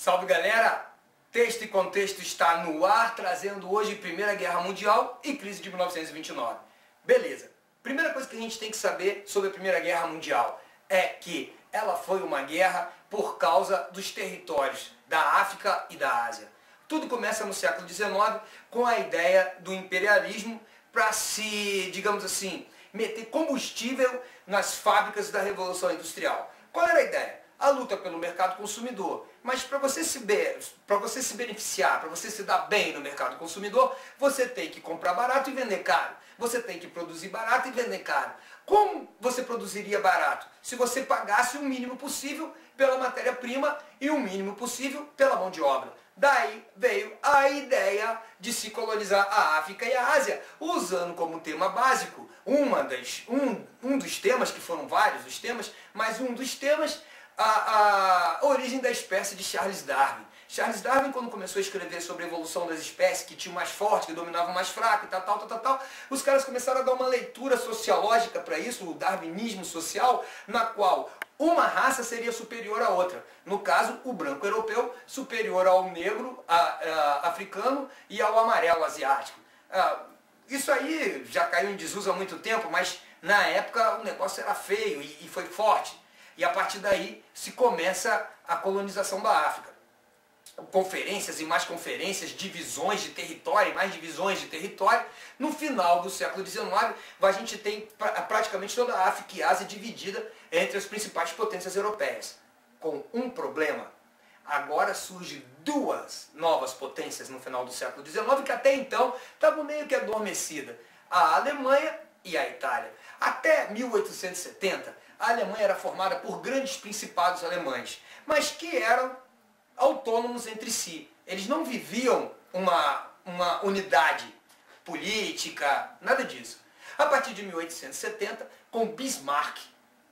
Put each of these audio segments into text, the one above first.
Salve galera! Texto e Contexto está no ar, trazendo hoje Primeira Guerra Mundial e crise de 1929. Beleza, primeira coisa que a gente tem que saber sobre a Primeira Guerra Mundial é que ela foi uma guerra por causa dos territórios da África e da Ásia. Tudo começa no século XIX com a ideia do imperialismo para se, digamos assim, meter combustível nas fábricas da Revolução Industrial. Qual era a ideia? A luta pelo mercado consumidor. Mas para você se beneficiar, para você se dar bem no mercado consumidor, você tem que comprar barato e vender caro. Você tem que produzir barato e vender caro. Como você produziria barato? Se você pagasse o mínimo possível pela matéria-prima e o mínimo possível pela mão de obra. Daí veio a ideia de se colonizar a África e a Ásia, usando como tema básico um dos temas, que foram vários os temas, mas um dos temas, a origem da espécie de Charles Darwin. Charles Darwin, quando começou a escrever sobre a evolução das espécies, que tinha o mais forte, que dominava o mais fraco e tal, os caras começaram a dar uma leitura sociológica para isso, o darwinismo social, na qual uma raça seria superior à outra. No caso, o branco europeu superior ao negro africano e ao amarelo asiático. Isso aí já caiu em desuso há muito tempo, mas na época o negócio era feio e foi forte. E a partir daí se começa a colonização da África. Conferências e mais conferências, divisões de território e mais divisões de território. No final do século XIX, a gente tem praticamente toda a África e a Ásia dividida entre as principais potências europeias. Com um problema. Agora surgem duas novas potências no final do século XIX, que até então estavam meio que adormecidas. A Alemanha e a Itália. Até 1870, a Alemanha era formada por grandes principados alemães, mas que eram autônomos entre si. Eles não viviam uma unidade política, nada disso. A partir de 1870, com Bismarck,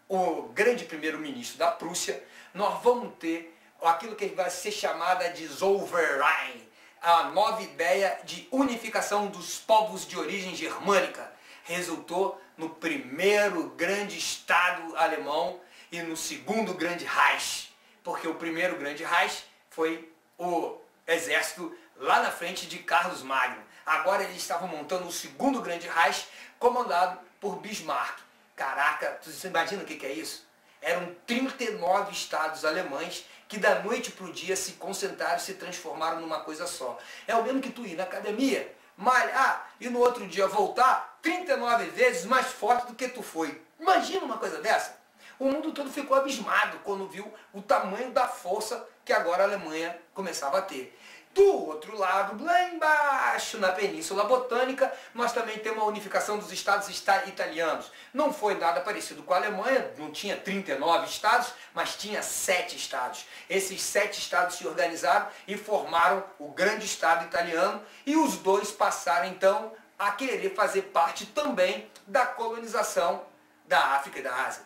o grande primeiro-ministro da Prússia, nós vamos ter aquilo que vai ser chamada de Zollverein, a nova ideia de unificação dos povos de origem germânica. Resultou no primeiro grande Estado alemão e no segundo grande Reich, porque o primeiro grande Reich foi o exército lá na frente de Carlos Magno. Agora eles estavam montando o segundo grande Reich, comandado por Bismarck. Caraca, você imagina o que é isso? Eram 39 estados alemães que da noite para o dia se concentraram e se transformaram numa coisa só. É o mesmo que tu ir na academia, malhar e no outro dia voltar 39 vezes mais forte do que tu foi. Imagina uma coisa dessa. O mundo todo ficou abismado quando viu o tamanho da força que agora a Alemanha começava a ter. Do outro lado, lá embaixo, na Península Botânica, nós também temos a unificação dos estados italianos. Não foi nada parecido com a Alemanha, não tinha 39 estados, mas tinha 7 estados. Esses 7 estados se organizaram e formaram o grande estado italiano, e os dois passaram então a querer fazer parte também da colonização da África e da Ásia.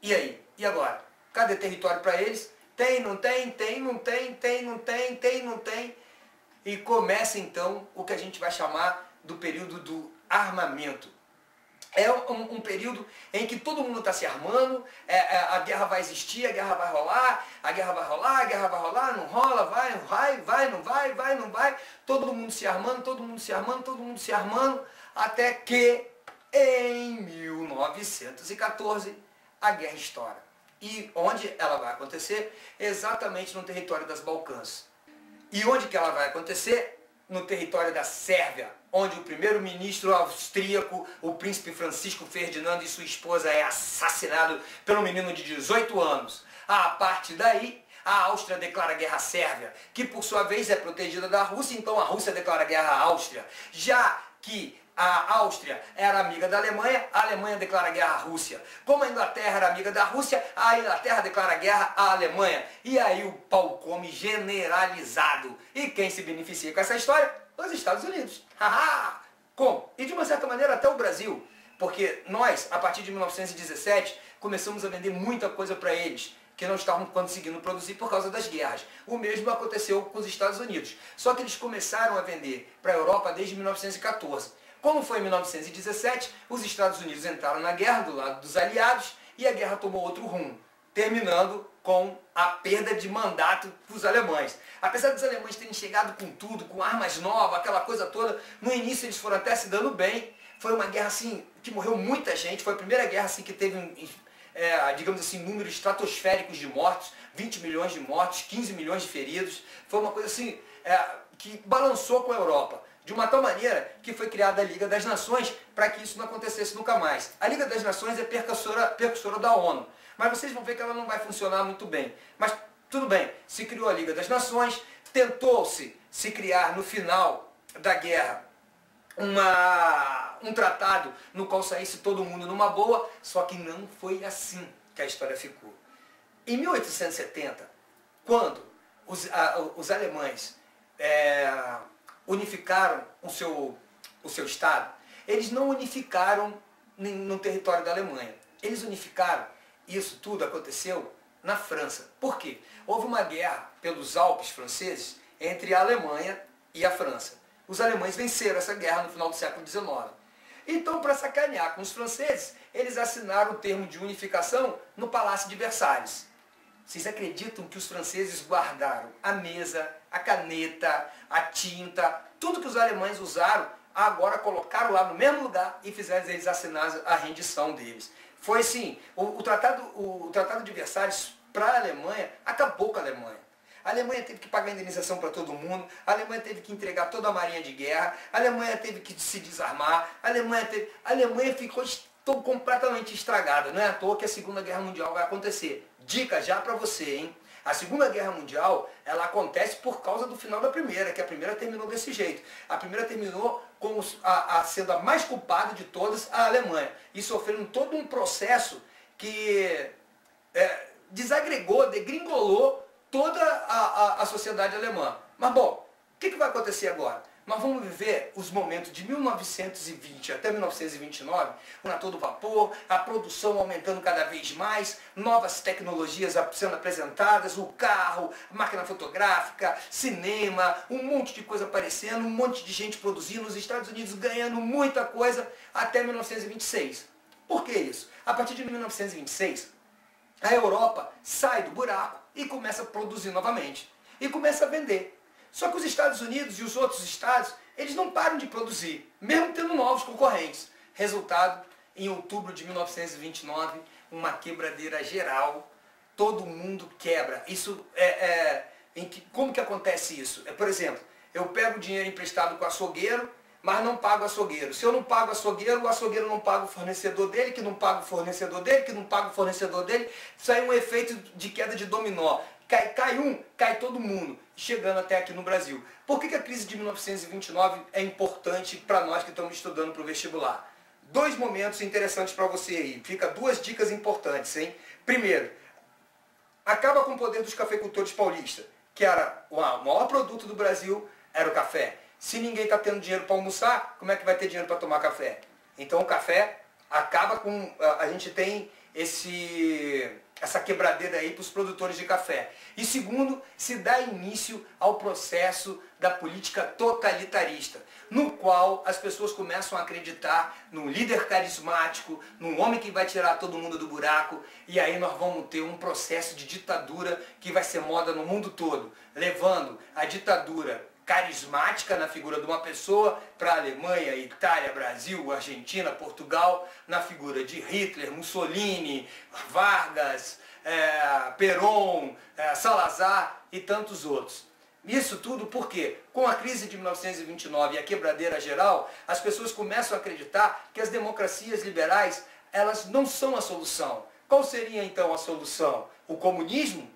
E aí? E agora? Cadê território para eles? Tem, não tem, tem, não tem, tem, não tem, tem, não tem. E começa então o que a gente vai chamar do período do armamento. É um período em que todo mundo está se armando, a guerra vai existir, a guerra vai rolar, a guerra vai rolar, a guerra vai rolar, não rola, vai, não vai, todo mundo se armando, todo mundo se armando, todo mundo se armando, até que em 1914 a guerra estoura. E onde ela vai acontecer? Exatamente no território das Balcãs. E onde que ela vai acontecer? No território da Sérvia, onde o primeiro-ministro austríaco, o príncipe Francisco Ferdinando, e sua esposa é assassinado pelo menino de 18 anos. A partir daí, a Áustria declara guerra à Sérvia, que por sua vez é protegida da Rússia, então a Rússia declara guerra à Áustria. Já que a Áustria era amiga da Alemanha, a Alemanha declara guerra à Rússia. Como a Inglaterra era amiga da Rússia, a Inglaterra declara guerra à Alemanha. E aí o pau come generalizado. E quem se beneficia com essa história? Os Estados Unidos. Haha! Como? E de uma certa maneira até o Brasil. Porque nós, a partir de 1917, começamos a vender muita coisa para eles, que não estavam conseguindo produzir por causa das guerras. O mesmo aconteceu com os Estados Unidos. Só que eles começaram a vender para a Europa desde 1914. Como foi em 1917, os Estados Unidos entraram na guerra do lado dos aliados e a guerra tomou outro rumo, terminando com a perda de mandato para os alemães. Apesar dos alemães terem chegado com tudo, com armas novas, aquela coisa toda, no início eles foram até se dando bem. Foi uma guerra assim que morreu muita gente, foi a primeira guerra assim que teve, digamos assim, números estratosféricos de mortos, 20 milhões de mortos, 15 milhões de feridos. Foi uma coisa assim que balançou com a Europa, de uma tal maneira que foi criada a Liga das Nações para que isso não acontecesse nunca mais. A Liga das Nações é percussora da ONU, mas vocês vão ver que ela não vai funcionar muito bem. Mas tudo bem, se criou a Liga das Nações, tentou-se se criar no final da guerra um tratado no qual saísse todo mundo numa boa, só que não foi assim que a história ficou. Em 1870, quando os alemães unificaram o seu Estado, eles não unificaram no território da Alemanha. Eles unificaram, isso tudo aconteceu na França. Por quê? Houve uma guerra pelos Alpes franceses entre a Alemanha e a França. Os alemães venceram essa guerra no final do século XIX. Então, para sacanear com os franceses, eles assinaram o termo de unificação no Palácio de Versalhes. Vocês acreditam que os franceses guardaram a mesa, a caneta, a tinta, tudo que os alemães usaram, agora colocaram lá no mesmo lugar e fizeram eles assinar a rendição deles. Foi assim, o tratado de Versalhes para a Alemanha acabou com a Alemanha. A Alemanha teve que pagar indenização para todo mundo, a Alemanha teve que entregar toda a marinha de guerra, a Alemanha teve que se desarmar, a Alemanha ficou completamente estragada. Não é à toa que a Segunda Guerra Mundial vai acontecer. Dica já para você, hein? A Segunda Guerra Mundial, ela acontece por causa do final da Primeira, que a Primeira terminou desse jeito. A Primeira terminou como sendo a mais culpada de todas, a Alemanha. E sofrendo todo um processo que desagregou, degringolou toda a sociedade alemã. Mas bom, o que vai acontecer agora? Nós vamos viver os momentos de 1920 até 1929, a todo vapor, a produção aumentando cada vez mais, novas tecnologias sendo apresentadas, o carro, máquina fotográfica, cinema, um monte de coisa aparecendo, um monte de gente produzindo, os Estados Unidos ganhando muita coisa até 1926. Por que isso? A partir de 1926, a Europa sai do buraco e começa a produzir novamente. E começa a vender. Só que os Estados Unidos e os outros estados, eles não param de produzir, mesmo tendo novos concorrentes. Resultado, em outubro de 1929, uma quebradeira geral, todo mundo quebra. Isso como que acontece isso? Por exemplo, eu pego dinheiro emprestado com o açougueiro, mas não pago o açougueiro. Se eu não pago o açougueiro não paga o fornecedor dele, que não paga o fornecedor dele, que não paga o fornecedor dele. Sai um efeito de queda de dominó. Cai um, cai todo mundo, chegando até aqui no Brasil. Por que a crise de 1929 é importante para nós que estamos estudando para o vestibular? Dois momentos interessantes para você aí. Fica duas dicas importantes, hein? Primeiro, acaba com o poder dos cafeicultores paulistas, que era o maior produto do Brasil, era o café. Se ninguém está tendo dinheiro para almoçar, como é que vai ter dinheiro para tomar café? Então o café acaba com... A gente tem essa quebradeira aí para os produtores de café. E segundo, se dá início ao processo da política totalitarista, no qual as pessoas começam a acreditar num líder carismático, num homem que vai tirar todo mundo do buraco, e aí nós vamos ter um processo de ditadura que vai ser moda no mundo todo, levando a ditadura carismática na figura de uma pessoa para a Alemanha, Itália, Brasil, Argentina, Portugal, na figura de Hitler, Mussolini, Vargas, Perón, Salazar e tantos outros. Isso tudo porque, com a crise de 1929 e a quebradeira geral, as pessoas começam a acreditar que as democracias liberais, elas não são a solução. Qual seria então a solução? O comunismo?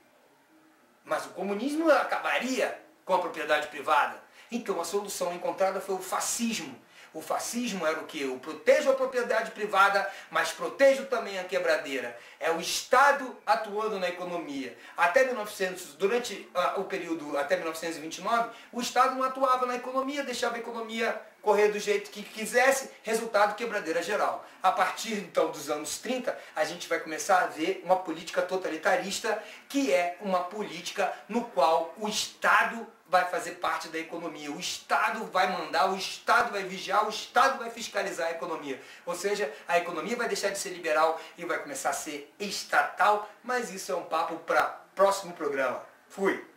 Mas o comunismo acabaria com a propriedade privada. Então a solução encontrada foi o fascismo. O fascismo era o que? Eu protejo a propriedade privada, mas protejo também a quebradeira. É o Estado atuando na economia. Durante o período até 1929, o Estado não atuava na economia, deixava a economia correr do jeito que quisesse, resultado quebradeira geral. A partir então dos anos 30, a gente vai começar a ver uma política totalitarista, que é uma política no qual o Estado vai fazer parte da economia, o Estado vai mandar, o Estado vai vigiar, o Estado vai fiscalizar a economia. Ou seja, a economia vai deixar de ser liberal e vai começar a ser estatal, mas isso é um papo para próximo programa. Fui!